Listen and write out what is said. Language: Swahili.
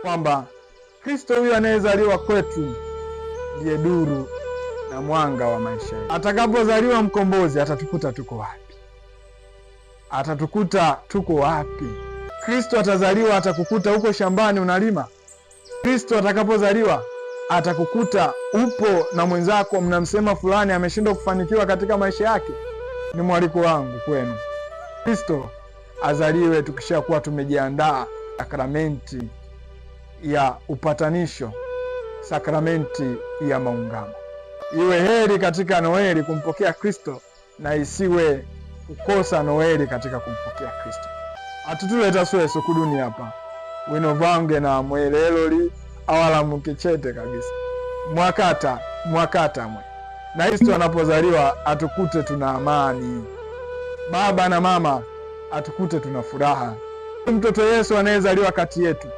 kwamba Kristo huyu anayezaliwa kwetu ndiye nuru na mwanga wa maisha yetu. Atakapozaliwa mkombozi atatukuta tuko wapi? Atatukuta tuko wapi? Kristo atazaliwa atakukuta huko shambani unalima. Kristo atakapozaliwa atakukuta upo na mwenzako mnamsema fulani ameshindwa kufanikiwa katika maisha yake. Ni mwaliko wangu kwenu, Kristo azaliwe tukishakuwa tumejiandaa sakramenti ya upatanisho, sakramenti ya maungamo. Iwe heri katika Noeli kumpokea Kristo na isiwe kukosa Noeli katika kumpokea Kristo. Atutuleta sweso kuduni hapa wino vange na mweleloli awala mkichete kabisa mwakata mwe. Na Kristo anapozaliwa atukute tuna amani, baba na mama atukute tuna furaha. Mtoto Yesu anayezaliwa kati yetu